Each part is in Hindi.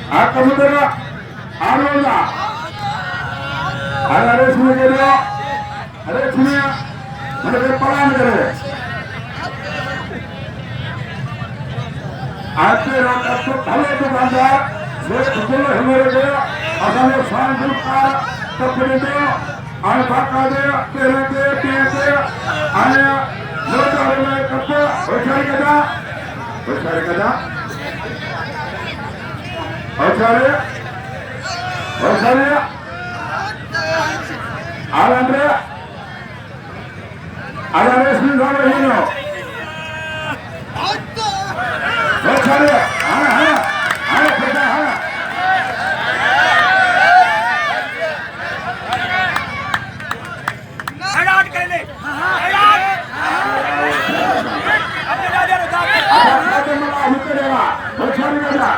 कबूतर आरोला अरे सुनिए गेलो अरे सुनिए मैंने पलान करे आजके रात तो भले दुकानदार वो खुले हमारे गया असाने शान का कपड़े दे आए बाका दे तेरे दे आए लोग आ रहे हैं कपड़े बेचारे कदा बेचारे आलंद्रे आलंद्रे स्मिथ वाले ही नो बेचारे हाँ बेटा हाँ हेडाट कर ले हेडाट अपने राजा ने कहा आगे मला हुकरेगा बेचारे कदा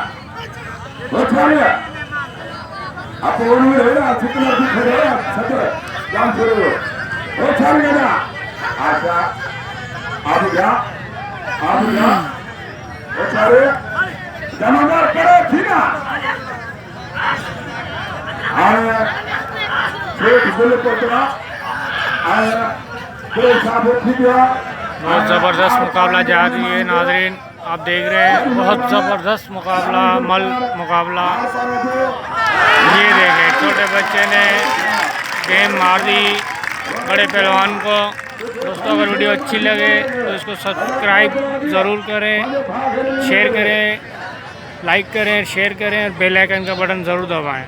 बेचारे आप ओनू है ना चिकन की खड़े सच काम करो बेचारे कदा आशा आप क्या बेचारे जमादार करो ठीक है आया शेख बोले पड़ता आया कोई साहब ठीक है बहुत ज़बरदस्त मुकाबला जारी है नाजरीन, आप देख रहे हैं बहुत ज़बरदस्त मुकाबला मुकाबला। ये देखें छोटे बच्चे ने गेम मार दी बड़े पहलवान को। दोस्तों अगर वीडियो अच्छी लगे तो इसको सब्सक्राइब ज़रूर करें, शेयर करें, लाइक करें, शेयर करें और बेल आइकन का बटन ज़रूर दबाएं।